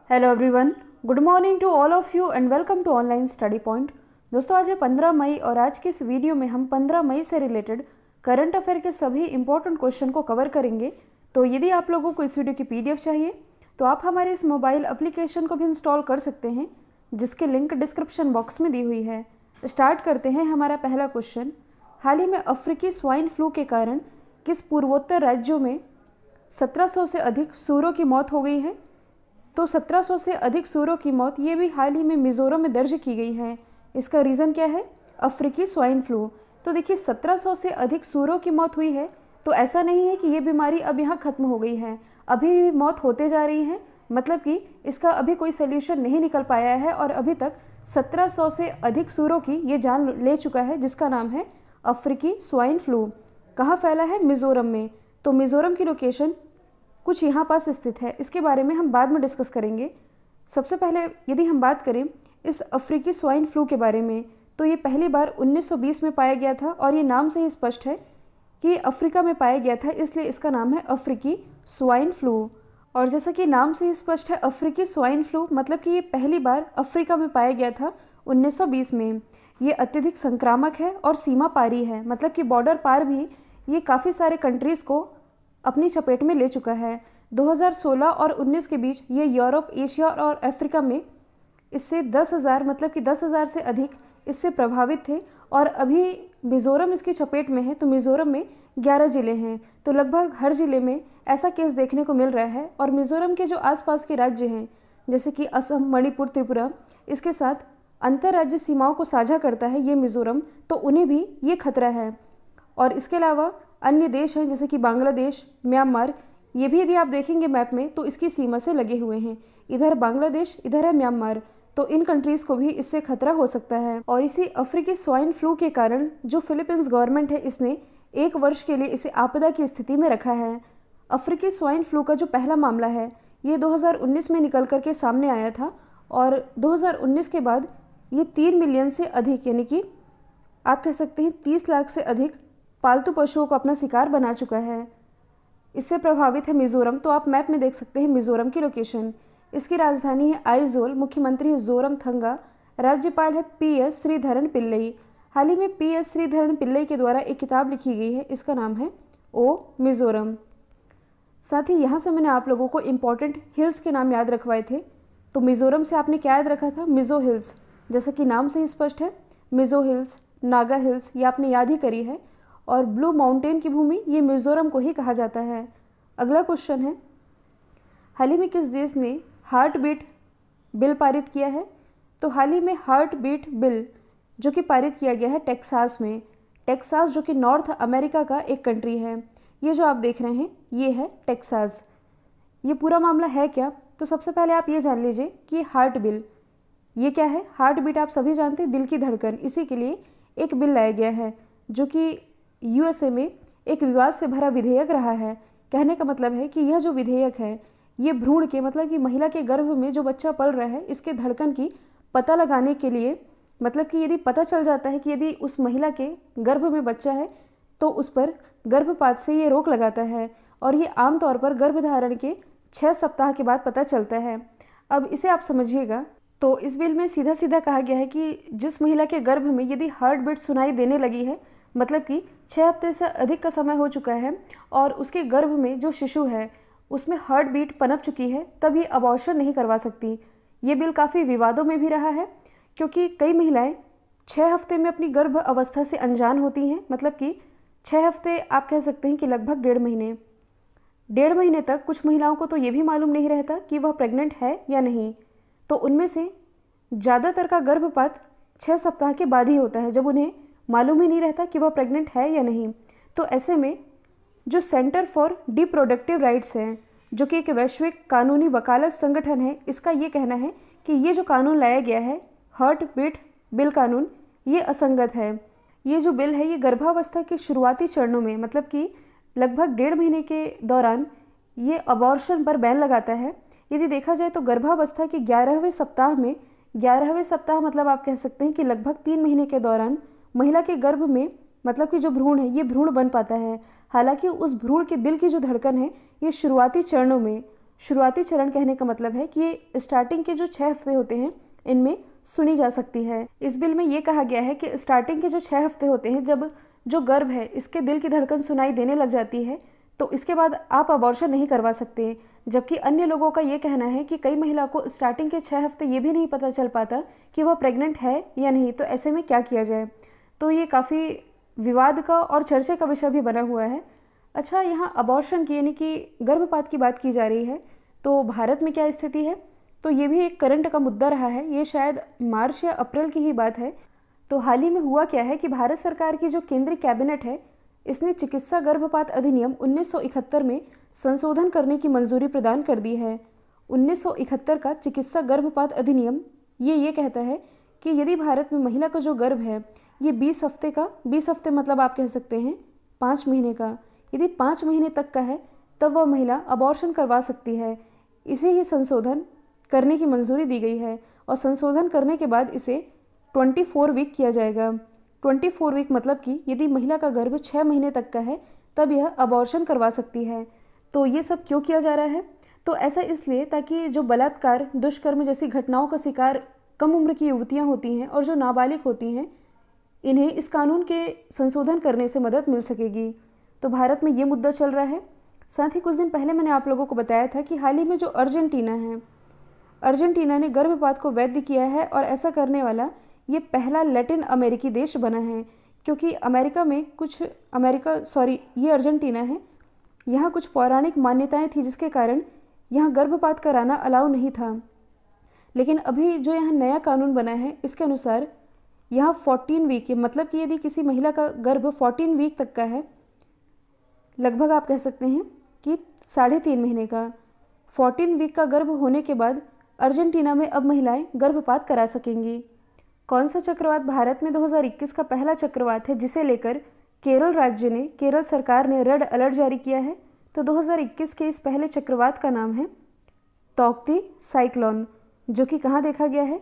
Hello everyone, good morning to all of you and welcome to online study point. दोस्तों, आज है 15 मई और आज की इस वीडियो में हम 15 मई से रिलेटेड करंट अफेयर के सभी इंपॉर्टेंट क्वेश्चन को कवर करेंगे। तो यदि आप लोगों को इस वीडियो की पीडीएफ चाहिए तो आप हमारे इस मोबाइल एप्लीकेशन को भी इंस्टॉल कर सकते हैं, जिसकी लिंक डिस्क्रिप्शन बॉक्स में दी हुई है। स्टार्ट करते हैं हमारा पहला क्वेश्चन। हाल ही में अफ्रीकी स्वाइन फ्लू के कारण किस पूर्वोत्तर राज्यों में 1700 से अधिक सूरों की मौत हो गई है? तो 1700 से अधिक सूरों की मौत ये भी हाल ही में मिज़ोरम में दर्ज की गई है। इसका रीज़न क्या है? अफ्रीकी स्वाइन फ्लू। तो देखिए, 1700 से अधिक सूरों की मौत हुई है, तो ऐसा नहीं है कि ये बीमारी अब यहाँ ख़त्म हो गई है, अभी भी मौत होते जा रही है। मतलब कि इसका अभी कोई सल्यूशन नहीं निकल पाया है और अभी तक 1700 से अधिक सूरों की ये जान ले चुका है, जिसका नाम है अफ्रीकी स्वाइन फ्लू। कहाँ फैला है? मिज़ोरम में। तो मिज़ोरम की लोकेशन कुछ यहाँ पास स्थित है, इसके बारे में हम बाद में डिस्कस करेंगे। सबसे पहले यदि हम बात करें इस अफ्रीकी स्वाइन फ्लू के बारे में, तो ये पहली बार 1920 में पाया गया था और ये नाम से ही स्पष्ट है कि अफ्रीका में पाया गया था, इसलिए इसका नाम है अफ्रीकी स्वाइन फ्लू। और जैसा कि नाम से ही स्पष्ट है, अफ्रीकी स्वाइन फ्लू मतलब कि ये पहली बार अफ्रीका में पाया गया था 1920 में। ये अत्यधिक संक्रामक है और सीमा पारी है, मतलब कि बॉर्डर पार भी ये काफ़ी सारे कंट्रीज़ को अपनी चपेट में ले चुका है। 2016 और 19 के बीच ये यूरोप, एशिया और अफ्रीका में इससे 10,000 मतलब कि 10,000 से अधिक इससे प्रभावित थे और अभी मिज़ोरम इसकी चपेट में है। तो मिज़ोरम में 11 ज़िले हैं, तो लगभग हर ज़िले में ऐसा केस देखने को मिल रहा है। और मिज़ोरम के जो आसपास के राज्य हैं जैसे कि असम, मणिपुर, त्रिपुरा, इसके साथ अंतर्राज्य सीमाओं को साझा करता है ये मिज़ोरम, तो उन्हें भी ये खतरा है। और इसके अलावा अन्य देश हैं जैसे कि बांग्लादेश, म्यांमार, ये भी यदि आप देखेंगे मैप में तो इसकी सीमा से लगे हुए हैं। इधर बांग्लादेश, इधर है म्यांमार, तो इन कंट्रीज़ को भी इससे खतरा हो सकता है। और इसी अफ्रीकी स्वाइन फ्लू के कारण जो फिलीपींस गवर्नमेंट है, इसने 1 वर्ष के लिए इसे आपदा की स्थिति में रखा है। अफ्रीकी स्वाइन फ्लू का जो पहला मामला है ये 2019 में निकल कर के सामने आया था और 2019 के बाद ये 3 मिलियन से अधिक, यानी कि आप कह सकते हैं 30 लाख से अधिक पालतू पशुओं को अपना शिकार बना चुका है। इससे प्रभावित है मिज़ोरम, तो आप मैप में देख सकते हैं मिज़ोरम की लोकेशन। इसकी राजधानी है आइजोल, मुख्यमंत्री है जोरमथंगा, राज्यपाल है PS श्रीधरन पिल्लई। हाल ही में PS श्रीधरन पिल्लई के द्वारा एक किताब लिखी गई है, इसका नाम है ओ मिज़ोरम। साथ ही यहाँ से मैंने आप लोगों को इम्पॉर्टेंट हिल्स के नाम याद रखवाए थे। तो मिज़ोरम से आपने क्या याद रखा था? मिज़ो हिल्स, जैसा कि नाम से ही स्पष्ट है, मिज़ो हिल्स, नागा हिल्स, ये आपने याद ही करी है। और ब्लू माउंटेन की भूमि ये मिज़ोरम को ही कहा जाता है। अगला क्वेश्चन है, हाल ही में किस देश ने हार्ट बीट बिल पारित किया है? तो हाल ही में हार्ट बीट बिल जो कि पारित किया गया है टेक्सास में। टेक्सास जो कि नॉर्थ अमेरिका का एक कंट्री है। ये जो आप देख रहे हैं ये है टेक्सास। ये पूरा मामला है क्या? तो सबसे पहले आप ये जान लीजिए कि हार्ट बिल ये क्या है। हार्ट बीट आप सभी जानते हैं, दिल की धड़कन, इसी के लिए एक बिल लाया गया है जो कि USA में एक विवाद से भरा विधेयक रहा है। कहने का मतलब है कि यह जो विधेयक है ये भ्रूण के, मतलब कि महिला के गर्भ में जो बच्चा पल रहा है इसके धड़कन की पता लगाने के लिए, मतलब कि यदि पता चल जाता है कि यदि उस महिला के गर्भ में बच्चा है तो उस पर गर्भपात से ये रोक लगाता है। और ये आमतौर पर गर्भधारण के 6 सप्ताह के बाद पता चलता है। अब इसे आप समझिएगा। तो इस बिल में सीधा सीधा कहा गया है कि जिस महिला के गर्भ में यदि हार्ट बीट सुनाई देने लगी है, मतलब कि 6 हफ्ते से अधिक का समय हो चुका है और उसके गर्भ में जो शिशु है उसमें हार्ट बीट पनप चुकी है, तब ये अबॉर्शन नहीं करवा सकती। ये बिल काफ़ी विवादों में भी रहा है क्योंकि कई महिलाएं 6 हफ्ते में अपनी गर्भ अवस्था से अनजान होती हैं। मतलब कि 6 हफ्ते आप कह सकते हैं कि लगभग 1.5 महीने तक कुछ महिलाओं को तो ये भी मालूम नहीं रहता कि वह प्रेग्नेंट है या नहीं। तो उनमें से ज़्यादातर का गर्भपात 6 सप्ताह के बाद ही होता है, जब उन्हें मालूम ही नहीं रहता कि वह प्रेग्नेंट है या नहीं। तो ऐसे में जो सेंटर फॉर रिप्रोडक्टिव राइट्स है, जो कि एक वैश्विक कानूनी वकालत संगठन है, इसका ये कहना है कि ये जो कानून लाया गया है, हार्ट बीट बिल कानून, ये असंगत है। ये जो बिल है ये गर्भावस्था के शुरुआती चरणों में, मतलब कि लगभग 1.5 महीने के दौरान ये अबॉर्शन पर बैन लगाता है। यदि देखा जाए तो गर्भावस्था के 11वें सप्ताह में, 11वें सप्ताह मतलब आप कह सकते हैं कि लगभग 3 महीने के दौरान महिला के गर्भ में, मतलब कि जो भ्रूण है ये भ्रूण बन पाता है। हालांकि उस भ्रूण के दिल की जो धड़कन है ये शुरुआती चरणों में शुरुआती चरण कहने का मतलब है कि ये स्टार्टिंग के जो 6 हफ्ते होते हैं इनमें सुनी जा सकती है। इस बिल में ये कहा गया है कि स्टार्टिंग के जो 6 हफ्ते होते हैं, जब जो गर्भ है इसके दिल की धड़कन सुनाई देने लग जाती है, तो इसके बाद आप अबॉर्शन नहीं करवा सकते। जबकि अन्य लोगों का ये कहना है कि कई महिला को स्टार्टिंग के 6 हफ्ते ये भी नहीं पता चल पाता कि वह प्रेग्नेंट है या नहीं, तो ऐसे में क्या किया जाए। तो ये काफ़ी विवाद का और चर्चा का विषय भी बना हुआ है। अच्छा, यहाँ अबॉर्शन की यानी कि गर्भपात की बात की जा रही है, तो भारत में क्या स्थिति है, तो ये भी एक करंट का मुद्दा रहा है। ये शायद मार्च या अप्रैल की ही बात है। तो हाल ही में हुआ क्या है कि भारत सरकार की जो केंद्रीय कैबिनेट है, इसने चिकित्सा गर्भपात अधिनियम 1971 में संशोधन करने की मंजूरी प्रदान कर दी है। 1971 का चिकित्सा गर्भपात अधिनियम ये कहता है कि यदि भारत में महिला का जो गर्भ है ये 20 हफ्ते का, 20 हफ्ते मतलब आप कह सकते हैं 5 महीने का, यदि 5 महीने तक का है तब वह महिला अबॉर्शन करवा सकती है। इसे ही संशोधन करने की मंजूरी दी गई है और संशोधन करने के बाद इसे 24 वीक किया जाएगा। 24 वीक मतलब कि यदि महिला का गर्भ 6 महीने तक का है तब यह अबॉर्शन करवा सकती है। तो ये सब क्यों किया जा रहा है, तो ऐसा इसलिए ताकि जो बलात्कार, दुष्कर्म जैसी घटनाओं का शिकार कम उम्र की युवतियाँ होती हैं और जो नाबालिग होती हैं, इन्हें इस कानून के संशोधन करने से मदद मिल सकेगी। तो भारत में ये मुद्दा चल रहा है। साथ ही कुछ दिन पहले मैंने आप लोगों को बताया था कि हाल ही में जो अर्जेंटीना है, अर्जेंटीना ने गर्भपात को वैध किया है और ऐसा करने वाला ये पहला लैटिन अमेरिकी देश बना है। क्योंकि ये अर्जेंटीना है, यहाँ कुछ पौराणिक मान्यताएं थी जिसके कारण यहाँ गर्भपात कराना अलाउ नहीं था। लेकिन अभी जो यहाँ नया कानून बना है इसके अनुसार यहाँ 14 वीक, मतलब कि यदि किसी महिला का गर्भ 14 वीक तक का है, लगभग आप कह सकते हैं कि 3.5 महीने का, 14 वीक का गर्भ होने के बाद अर्जेंटीना में अब महिलाएं गर्भपात करा सकेंगी। कौन सा चक्रवात भारत में 2021 का पहला चक्रवात है जिसे लेकर केरल सरकार ने रेड अलर्ट जारी किया है, तो 2021 के इस पहले चक्रवात का नाम है तौक्ती साइक्लोन, जो कि कहाँ देखा गया है,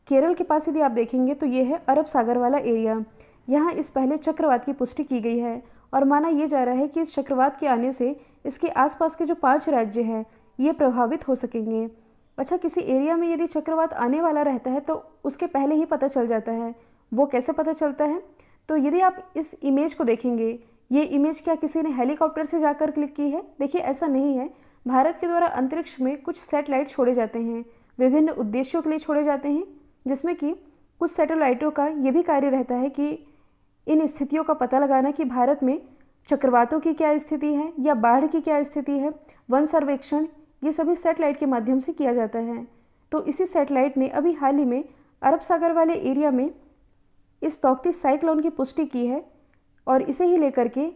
केरल के पास। यदि आप देखेंगे तो ये है अरब सागर वाला एरिया। यहाँ इस पहले चक्रवात की पुष्टि की गई है और माना यह जा रहा है कि इस चक्रवात के आने से इसके आसपास के जो 5 राज्य हैं ये प्रभावित हो सकेंगे। अच्छा, किसी एरिया में यदि चक्रवात आने वाला रहता है तो उसके पहले ही पता चल जाता है। वो कैसे पता चलता है, तो यदि आप इस इमेज को देखेंगे, ये इमेज क्या किसी ने हेलीकॉप्टर से जाकर क्लिक की है? देखिए, ऐसा नहीं है। भारत के द्वारा अंतरिक्ष में कुछ सैटेलाइट छोड़े जाते हैं, विभिन्न उद्देश्यों के लिए छोड़े जाते हैं, जिसमें कि कुछ सैटेलाइटों का ये भी कार्य रहता है कि इन स्थितियों का पता लगाना कि भारत में चक्रवातों की क्या स्थिति है या बाढ़ की क्या स्थिति है, वन सर्वेक्षण, ये सभी सैटेलाइट के माध्यम से किया जाता है। तो इसी सैटेलाइट ने अभी हाल ही में अरब सागर वाले एरिया में इस तौक्ती साइक्लोन की पुष्टि की है और इसे ही लेकर के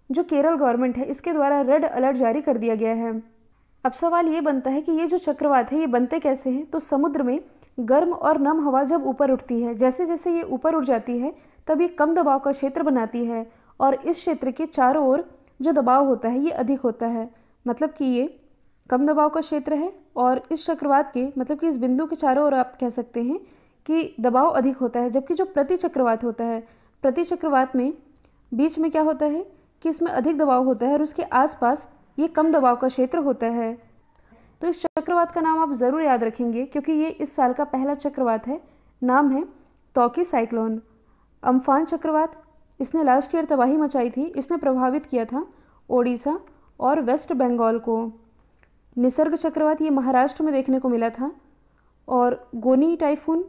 जो केरल गवर्नमेंट है इसके द्वारा रेड अलर्ट जारी कर दिया गया है। अब सवाल ये बनता है कि ये जो चक्रवात है ये बनते कैसे हैं, तो समुद्र में गर्म और नम हवा जब ऊपर उठती है, जैसे जैसे ये ऊपर उठ जाती है तब ये कम दबाव का क्षेत्र बनाती है और इस क्षेत्र के चारों ओर जो दबाव होता है ये अधिक होता है। मतलब कि ये कम दबाव का क्षेत्र है और इस चक्रवात के, मतलब कि इस बिंदु के चारों ओर आप कह सकते हैं कि दबाव अधिक होता है। जबकि जो प्रति चक्रवात होता है, प्रति चक्रवात में बीच में क्या होता है कि इसमें अधिक दबाव होता है और उसके आसपास ये कम दबाव का क्षेत्र होता है। तो इस चक्रवात का नाम आप ज़रूर याद रखेंगे क्योंकि ये इस साल का पहला चक्रवात है। नाम है तौकी साइक्लोन। अम्फान चक्रवात, इसने लास्ट ईयर तबाही मचाई थी, इसने प्रभावित किया था ओडिशा और वेस्ट बंगाल को। निसर्ग चक्रवात ये महाराष्ट्र में देखने को मिला था और गोनी टाइफून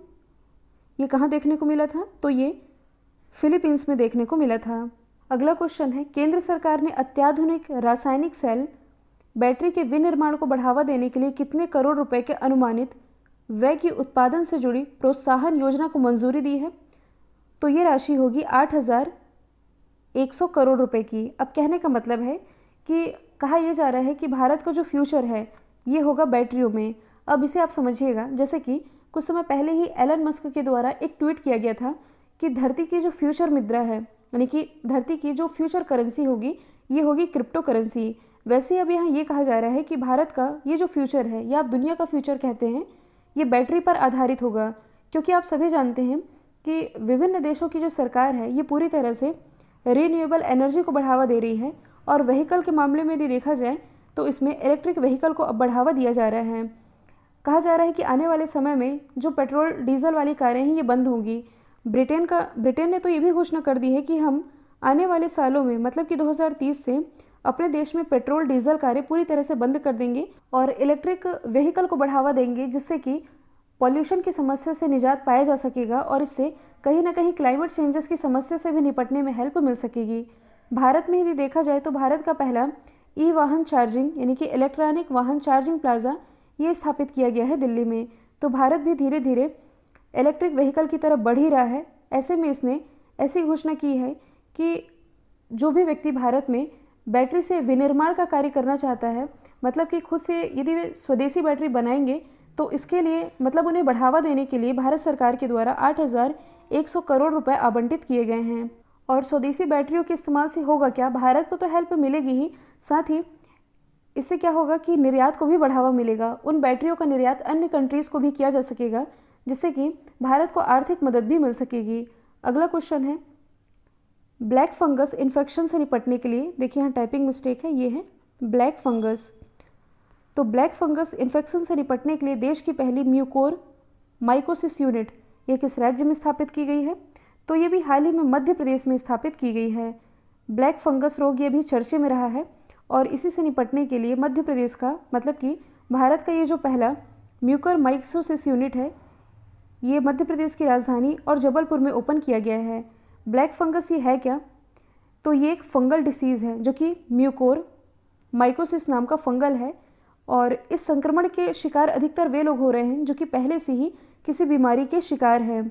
ये कहाँ देखने को मिला था, तो ये फिलीपींस में देखने को मिला था। अगला क्वेश्चन है, केंद्र सरकार ने अत्याधुनिक रासायनिक सेल बैटरी के विनिर्माण को बढ़ावा देने के लिए कितने करोड़ रुपए के अनुमानित व्यय की उत्पादन से जुड़ी प्रोत्साहन योजना को मंजूरी दी है, तो ये राशि होगी 8,100 करोड़ रुपए की। अब कहने का मतलब है कि कहा यह जा रहा है कि भारत का जो फ्यूचर है ये होगा बैटरियों में। अब इसे आप समझिएगा, जैसे कि कुछ समय पहले ही एलन मस्क के द्वारा एक ट्वीट किया गया था कि धरती की जो फ्यूचर मुद्रा है, यानी कि धरती की जो फ्यूचर करेंसी होगी ये होगी क्रिप्टो करेंसी। वैसे अब यहाँ ये कहा जा रहा है कि भारत का ये जो फ्यूचर है या आप दुनिया का फ्यूचर कहते हैं, ये बैटरी पर आधारित होगा। क्योंकि आप सभी जानते हैं कि विभिन्न देशों की जो सरकार है ये पूरी तरह से रिन्यूएबल एनर्जी को बढ़ावा दे रही है और व्हीकल के मामले में यदि देखा जाए तो इसमें इलेक्ट्रिक व्हीकल को अब बढ़ावा दिया जा रहा है। कहा जा रहा है कि आने वाले समय में जो पेट्रोल डीजल वाली कारें हैं ये बंद होंगी। ब्रिटेन ने तो ये भी घोषणा कर दी है कि हम आने वाले सालों में मतलब कि 2030 से अपने देश में पेट्रोल डीजल कारें पूरी तरह से बंद कर देंगे और इलेक्ट्रिक व्हीकल को बढ़ावा देंगे, जिससे कि पॉल्यूशन की समस्या से निजात पाया जा सकेगा और इससे कहीं ना कहीं क्लाइमेट चेंजेस की समस्या से भी निपटने में हेल्प मिल सकेगी। भारत में यदि देखा जाए तो भारत का पहला ई वाहन चार्जिंग यानी कि इलेक्ट्रॉनिक वाहन चार्जिंग प्लाजा ये स्थापित किया गया है दिल्ली में। तो भारत भी धीरे धीरे इलेक्ट्रिक व्हीकल की तरफ बढ़ ही रहा है। ऐसे में इसने ऐसी घोषणा की है कि जो भी व्यक्ति भारत में बैटरी से विनिर्माण का कार्य करना चाहता है, मतलब कि खुद से यदि वे स्वदेशी बैटरी बनाएंगे, तो इसके लिए मतलब उन्हें बढ़ावा देने के लिए भारत सरकार के द्वारा 8,100 करोड़ रुपए आवंटित किए गए हैं। और स्वदेशी बैटरियों के इस्तेमाल से होगा क्या, भारत को तो हेल्प मिलेगी ही, साथ ही इससे क्या होगा कि निर्यात को भी बढ़ावा मिलेगा। उन बैटरियों का निर्यात अन्य कंट्रीज़ को भी किया जा सकेगा, जिससे कि भारत को आर्थिक मदद भी मिल सकेगी। अगला क्वेश्चन है, ब्लैक फंगस इन्फेक्शन से निपटने के लिए, देखिए यहाँ टाइपिंग मिस्टेक है, ये है ब्लैक फंगस। तो ब्लैक फंगस इन्फेक्शन से निपटने के लिए देश की पहली म्यूकोर माइकोसिस यूनिट ये किस राज्य में स्थापित की गई है? तो ये भी हाल ही में मध्य प्रदेश में स्थापित की गई है। ब्लैक फंगस रोग ये भी चर्चे में रहा है और इसी से निपटने के लिए मध्य प्रदेश का मतलब कि भारत का ये जो पहला म्यूकर माइकोसिस यूनिट है ये मध्य प्रदेश की राजधानी और जबलपुर में ओपन किया गया है। ब्लैक फंगस ये है क्या? तो ये एक फंगल डिसीज़ है जो कि म्यूकोर माइकोसिस नाम का फंगल है और इस संक्रमण के शिकार अधिकतर वे लोग हो रहे हैं जो कि पहले से ही किसी बीमारी के शिकार हैं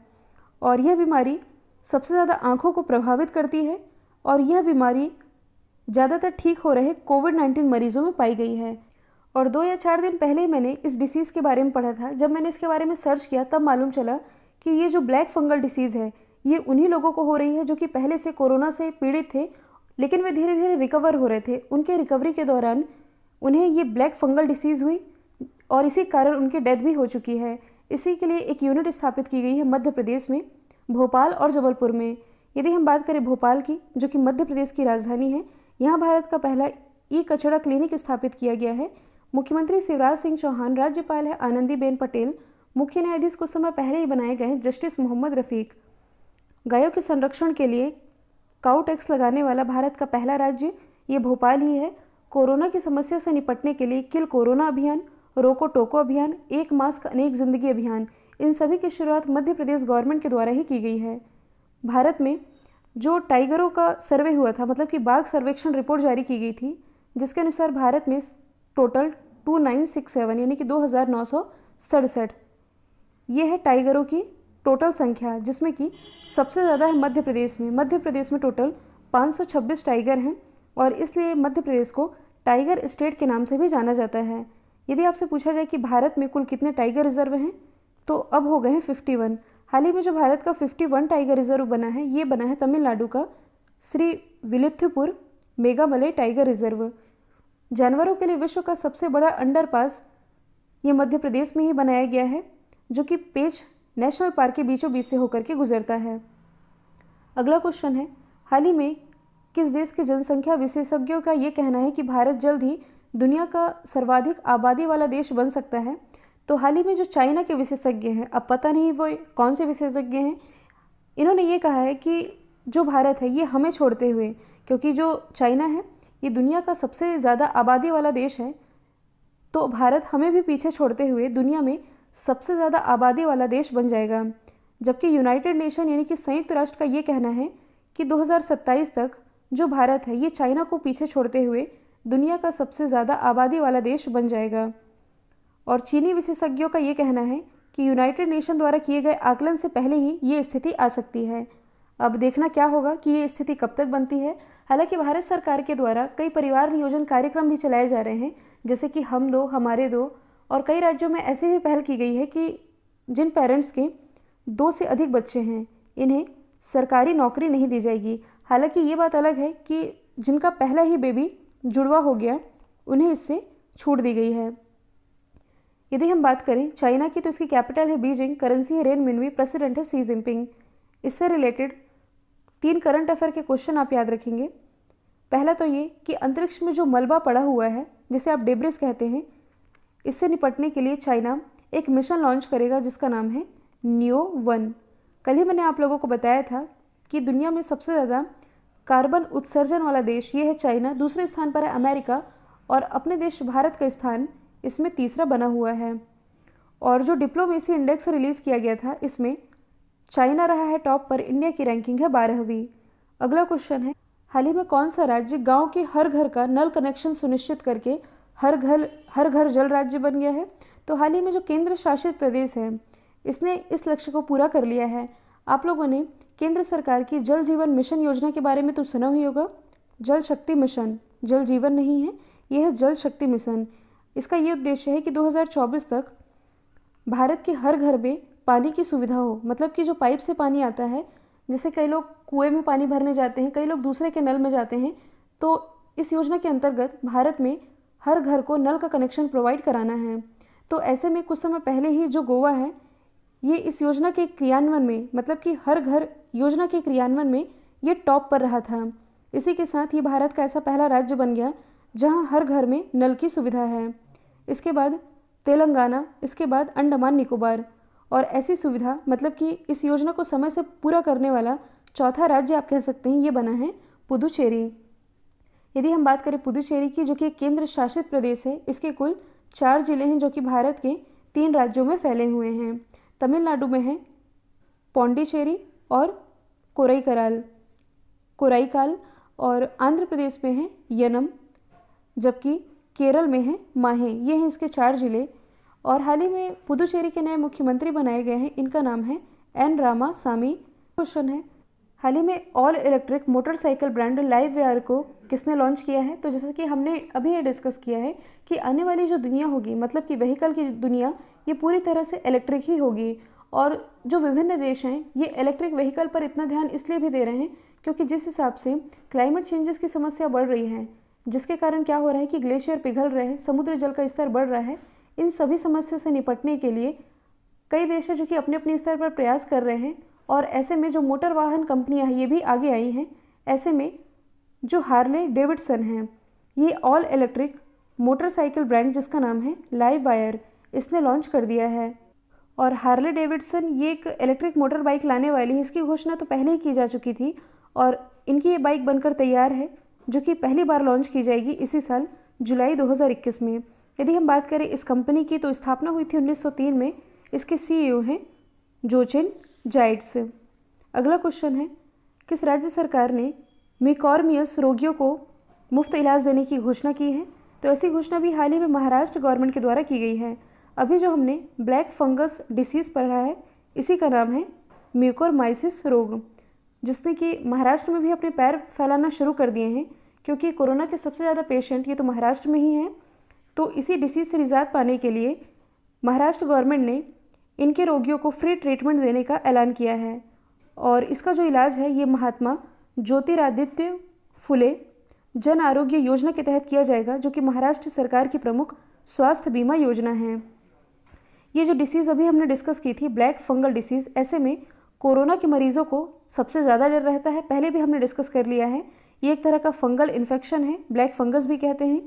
और यह बीमारी सबसे ज़्यादा आँखों को प्रभावित करती है और यह बीमारी ज़्यादातर ठीक हो रहे कोविड-19 मरीजों में पाई गई है। और 2 या 4 दिन पहले मैंने इस डिसीज़ के बारे में पढ़ा था। जब मैंने इसके बारे में सर्च किया तब मालूम चला कि ये जो ब्लैक फंगल डिसीज़ है ये उन्हीं लोगों को हो रही है जो कि पहले से कोरोना से पीड़ित थे, लेकिन वे धीरे धीरे रिकवर हो रहे थे। उनके रिकवरी के दौरान उन्हें ये ब्लैक फंगल डिसीज़ हुई और इसी कारण उनकी डेथ भी हो चुकी है। इसी के लिए एक यूनिट स्थापित की गई है मध्य प्रदेश में, भोपाल और जबलपुर में। यदि हम बात करें भोपाल की, जो कि मध्य प्रदेश की राजधानी है, यहाँ भारत का पहला ई कचरा क्लिनिक स्थापित किया गया है। मुख्यमंत्री शिवराज सिंह चौहान, राज्यपाल है आनंदीबेन पटेल, मुख्य न्यायाधीश कुछ समय पहले ही बनाए गए हैं जस्टिस मोहम्मद रफ़ीक। गायों के संरक्षण के लिए काऊ टैक्स लगाने वाला भारत का पहला राज्य ये भोपाल ही है। कोरोना की समस्या से निपटने के लिए किल कोरोना अभियान, रोको टोको अभियान, एक मास्क अनेक जिंदगी अभियान, इन सभी की शुरुआत मध्य प्रदेश गवर्नमेंट के द्वारा ही की गई है। भारत में जो टाइगरों का सर्वे हुआ था, मतलब कि बाघ सर्वेक्षण रिपोर्ट जारी की गई थी, जिसके अनुसार भारत में टोटल 2967 यानी कि 2967 ये है टाइगरों की टोटल संख्या, जिसमें कि सबसे ज़्यादा है मध्य प्रदेश में। मध्य प्रदेश में टोटल 526 टाइगर हैं और इसलिए मध्य प्रदेश को टाइगर स्टेट के नाम से भी जाना जाता है। यदि आपसे पूछा जाए कि भारत में कुल कितने टाइगर रिजर्व हैं, तो अब हो गए हैं 51। हाल ही में जो भारत का 51 टाइगर रिजर्व बना है, ये बना है तमिलनाडु का श्री विलिथुपुर मेघामलय टाइगर रिजर्व। जानवरों के लिए विश्व का सबसे बड़ा अंडरपास ये मध्य प्रदेश में ही बनाया गया है, जो कि पेंच नेशनल पार्क के बीचों बीच से होकर के गुजरता है। अगला क्वेश्चन है, हाल ही में किस देश के जनसंख्या विशेषज्ञों का ये कहना है कि भारत जल्द ही दुनिया का सर्वाधिक आबादी वाला देश बन सकता है? तो हाल ही में जो चाइना के विशेषज्ञ हैं, अब पता नहीं वो कौन से विशेषज्ञ हैं, इन्होंने ये कहा है कि जो भारत है ये हमें छोड़ते हुए, क्योंकि जो चाइना है ये दुनिया का सबसे ज़्यादा आबादी वाला देश है, तो भारत हमें भी पीछे छोड़ते हुए दुनिया में सबसे ज़्यादा आबादी वाला देश बन जाएगा। जबकि यूनाइटेड नेशन यानी कि संयुक्त राष्ट्र का ये कहना है कि 2027 तक जो भारत है ये चाइना को पीछे छोड़ते हुए दुनिया का सबसे ज़्यादा आबादी वाला देश बन जाएगा। और चीनी विशेषज्ञों का ये कहना है कि यूनाइटेड नेशन द्वारा किए गए आकलन से पहले ही ये स्थिति आ सकती है। अब देखना क्या होगा कि ये स्थिति कब तक बनती है। हालांकि भारत सरकार के द्वारा कई परिवार नियोजन कार्यक्रम भी चलाए जा रहे हैं, जैसे कि हम दो हमारे दो, और कई राज्यों में ऐसी भी पहल की गई है कि जिन पेरेंट्स के 2 से अधिक बच्चे हैं इन्हें सरकारी नौकरी नहीं दी जाएगी। हालांकि ये बात अलग है कि जिनका पहला ही बेबी जुड़वा हो गया उन्हें इससे छूट दी गई है। यदि हम बात करें चाइना की, तो इसकी कैपिटल है बीजिंग, करेंसी है रेन मिनवी, प्रेसिडेंट है शी जिनपिंग। इससे रिलेटेड 3 करंट अफेयर के क्वेश्चन आप याद रखेंगे। पहला तो ये कि अंतरिक्ष में जो मलबा पड़ा हुआ है, जिसे आप डेब्रिस कहते हैं, इससे निपटने के लिए चाइना एक मिशन लॉन्च करेगा जिसका नाम है NEO-1। कल ही मैंने आप लोगों को बताया था कि दुनिया में सबसे ज़्यादा कार्बन उत्सर्जन वाला देश ये है चाइना, दूसरे स्थान पर है अमेरिका और अपने देश भारत का स्थान इसमें तीसरा बना हुआ है। और जो डिप्लोमेसी इंडेक्स रिलीज़ किया गया था इसमें चाइना रहा है टॉप पर, इंडिया की रैंकिंग है 12वीं। अगला क्वेश्चन है, हाल ही में कौन सा राज्य गांव के हर घर का नल कनेक्शन सुनिश्चित करके हर घर जल राज्य बन गया है? तो हाल ही में जो केंद्र शासित प्रदेश है इसने इस लक्ष्य को पूरा कर लिया है। आप लोगों ने केंद्र सरकार की जल जीवन मिशन योजना के बारे में तो सुना ही होगा। जल शक्ति मिशन, जल जीवन नहीं है, यह है जल शक्ति मिशन। इसका ये उद्देश्य है कि 2024 तक भारत के हर घर में पानी की सुविधा हो, मतलब कि जो पाइप से पानी आता है, जैसे कई लोग कुएं में पानी भरने जाते हैं, कई लोग दूसरे के नल में जाते हैं, तो इस योजना के अंतर्गत भारत में हर घर को नल का कनेक्शन प्रोवाइड कराना है। तो ऐसे में कुछ समय पहले ही जो गोवा है ये इस योजना के क्रियान्वयन में, मतलब कि हर घर योजना के क्रियान्वयन में ये टॉप पर रहा था। इसी के साथ ये भारत का ऐसा पहला राज्य बन गया जहां हर घर में नल की सुविधा है। इसके बाद तेलंगाना, इसके बाद अंडमान निकोबार, और ऐसी सुविधा मतलब कि इस योजना को समय से पूरा करने वाला चौथा राज्य आप कह सकते हैं ये बना है पुदुचेरी। यदि हम बात करें पुदुचेरी की, जो कि एक केंद्र शासित प्रदेश है, इसके कुल 4 जिले हैं जो कि भारत के 3 राज्यों में फैले हुए हैं। तमिलनाडु में है पौंडीचेरी और कोराईकाल, और आंध्र प्रदेश में है यनम, जबकि केरल में है माहे। ये हैं इसके 4 जिले। और हाल ही में पुदुचेरी के नए मुख्यमंत्री बनाए गए हैं, इनका नाम है एन रामासामी। क्वेश्चन है, हाल ही में all electric motorcycle brand live wire को किसने लॉन्च किया है? तो जैसा कि हमने अभी ये डिस्कस किया है कि आने वाली जो दुनिया होगी, मतलब कि व्हीकल की दुनिया, ये पूरी तरह से इलेक्ट्रिक ही होगी। और जो विभिन्न देश हैं ये इलेक्ट्रिक व्हीकल पर इतना ध्यान इसलिए भी दे रहे हैं क्योंकि जिस हिसाब से क्लाइमेट चेंजेस की समस्या बढ़ रही है, जिसके कारण क्या हो रहा है कि ग्लेशियर पिघल रहे हैं, समुद्र जल का स्तर बढ़ रहा है, इन सभी समस्या से निपटने के लिए कई देश हैं जो कि अपने अपने स्तर पर प्रयास कर रहे हैं। और ऐसे में जो मोटर वाहन कंपनियां हैं ये भी आगे आई हैं। ऐसे में जो हार्ले डेविडसन है, ये ऑल इलेक्ट्रिक मोटरसाइकिल ब्रांड जिसका नाम है लाइव वायर, इसने लॉन्च कर दिया है। और हार्ले डेविडसन ये एक इलेक्ट्रिक मोटर बाइक लाने वाली है, इसकी घोषणा तो पहले ही की जा चुकी थी और इनकी ये बाइक बनकर तैयार है, जो कि पहली बार लॉन्च की जाएगी इसी साल जुलाई 2021 में। यदि हम बात करें इस कंपनी की, तो स्थापना हुई थी 1903 में। इसके CEO हैं जोचेन जाइट्स। अगला क्वेश्चन है, किस राज्य सरकार ने मिकॉर्मियस रोगियों को मुफ्त इलाज देने की घोषणा की है? तो ऐसी घोषणा भी हाल ही में महाराष्ट्र गवर्नमेंट के द्वारा की गई है। अभी जो हमने ब्लैक फंगस डिसीज़ पढ़ा है, इसी का नाम है म्यूकोरमाइसिस रोग, जिसने कि महाराष्ट्र में भी अपने पैर फैलाना शुरू कर दिए हैं, क्योंकि कोरोना के सबसे ज़्यादा पेशेंट ये तो महाराष्ट्र में ही हैं। तो इसी डिसीज़ से निजात पाने के लिए महाराष्ट्र गवर्नमेंट ने इनके रोगियों को फ्री ट्रीटमेंट देने का ऐलान किया है। और इसका जो इलाज है ये महात्मा ज्योतिरादित्य फुले जन आरोग्य योजना के तहत किया जाएगा, जो कि महाराष्ट्र सरकार की प्रमुख स्वास्थ्य बीमा योजना है। ये जो डिसीज़ अभी हमने डिस्कस की थी, ब्लैक फंगल डिसीज़, ऐसे में कोरोना के मरीजों को सबसे ज़्यादा डर रहता है। पहले भी हमने डिस्कस कर लिया है, ये एक तरह का फंगल इन्फेक्शन है, ब्लैक फंगस भी कहते हैं।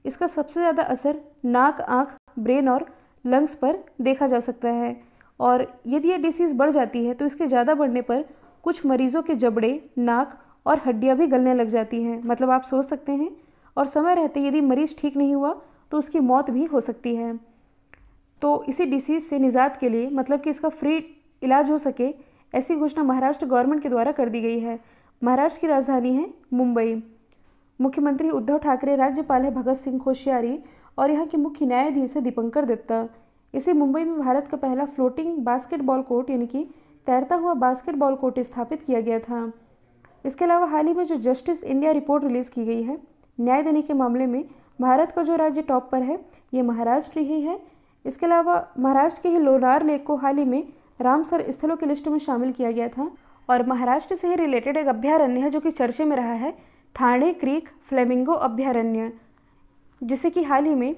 इसका सबसे ज़्यादा असर नाक, आँख, ब्रेन और लंग्स पर देखा जा सकता है। और यदि ये डिसीज़ बढ़ जाती है तो इसके ज़्यादा बढ़ने पर कुछ मरीजों के जबड़े, नाक और हड्डियाँ भी गलने लग जाती हैं, मतलब आप सोच सकते हैं। और समय रहते यदि मरीज़ ठीक नहीं हुआ तो उसकी मौत भी हो सकती है। तो इसी डिसीज़ से निजात के लिए, मतलब कि इसका फ्री इलाज हो सके, ऐसी घोषणा महाराष्ट्र गवर्नमेंट के द्वारा कर दी गई है। महाराष्ट्र की राजधानी है मुंबई। मुख्यमंत्री उद्धव ठाकरे, राज्यपाल है भगत सिंह कोश्यारी और यहाँ के मुख्य न्यायाधीश है दीपंकर दत्ता। इसे मुंबई में भारत का पहला फ्लोटिंग बास्केटबॉल कोर्ट, यानी कि तैरता हुआ बास्केटबॉल कोर्ट स्थापित किया गया था। इसके अलावा हाल ही में जो जस्टिस इंडिया रिपोर्ट रिलीज़ की गई है, न्याय देने के मामले में भारत का जो राज्य टॉप पर है ये महाराष्ट्र ही है। इसके अलावा महाराष्ट्र के ही लोनार लेक को हाल ही में रामसर स्थलों की लिस्ट में शामिल किया गया था। और महाराष्ट्र से ही रिलेटेड एक अभ्यारण्य है जो कि चर्चे में रहा है, थाने क्रीक फ्लेमिंगो अभ्यारण्य, जिसे कि हाल ही में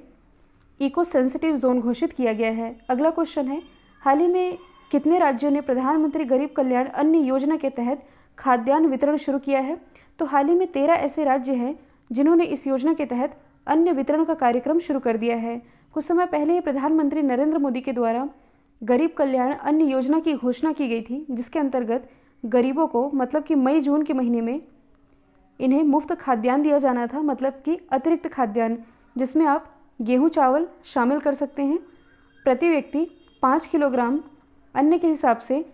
इको सेंसिटिव जोन घोषित किया गया है। अगला क्वेश्चन है, हाल ही में कितने राज्यों ने प्रधानमंत्री गरीब कल्याण अन्न योजना के तहत खाद्यान्न वितरण शुरू किया है। तो हाल ही में 13 ऐसे राज्य हैं जिन्होंने इस योजना के तहत अन्न वितरण का कार्यक्रम शुरू कर दिया है। कुछ समय पहले ही प्रधानमंत्री नरेंद्र मोदी के द्वारा गरीब कल्याण अन्न योजना की घोषणा की गई थी, जिसके अंतर्गत गरीबों को मतलब कि मई जून के महीने में इन्हें मुफ्त खाद्यान्न दिया जाना था, मतलब कि अतिरिक्त खाद्यान्न, जिसमें आप गेहूं चावल शामिल कर सकते हैं। प्रति व्यक्ति 5 किलोग्राम अन्न के हिसाब से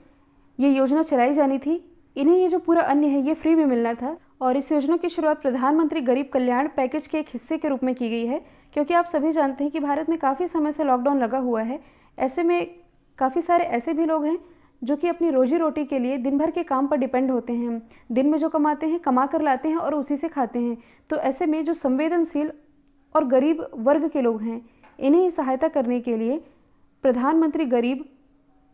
ये योजना चलाई जानी थी। इन्हें ये जो पूरा अन्न है ये फ्री में मिलना था। और इस योजना की शुरुआत प्रधानमंत्री गरीब कल्याण पैकेज के एक हिस्से के रूप में की गई है, क्योंकि आप सभी जानते हैं कि भारत में काफ़ी समय से लॉकडाउन लगा हुआ है। ऐसे में काफ़ी सारे ऐसे भी लोग हैं जो कि अपनी रोजी रोटी के लिए दिन भर के काम पर डिपेंड होते हैं। दिन में जो कमाते हैं कमा कर लाते हैं और उसी से खाते हैं। तो ऐसे में जो संवेदनशील और गरीब वर्ग के लोग हैं, इन्हें सहायता करने के लिए प्रधानमंत्री गरीब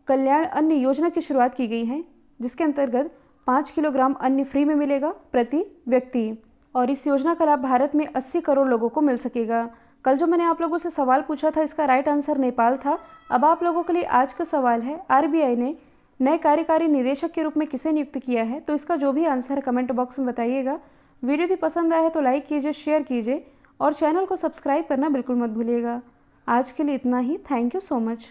कल्याण अन्न योजना की शुरुआत की गई है, जिसके अंतर्गत 5 किलोग्राम अन्न फ्री में मिलेगा प्रति व्यक्ति। और इस योजना का लाभ भारत में 80 करोड़ लोगों को मिल सकेगा। कल जो मैंने आप लोगों से सवाल पूछा था, इसका राइट आंसर नेपाल था। अब आप लोगों के लिए आज का सवाल है, आरबीआई ने नए कार्यकारी निदेशक के रूप में किसे नियुक्त किया है? तो इसका जो भी आंसर है कमेंट बॉक्स में बताइएगा। वीडियो यदि पसंद आया है तो लाइक कीजिए, शेयर कीजिए और चैनल को सब्सक्राइब करना बिल्कुल मत भूलिएगा। आज के लिए इतना ही। Thank you so much.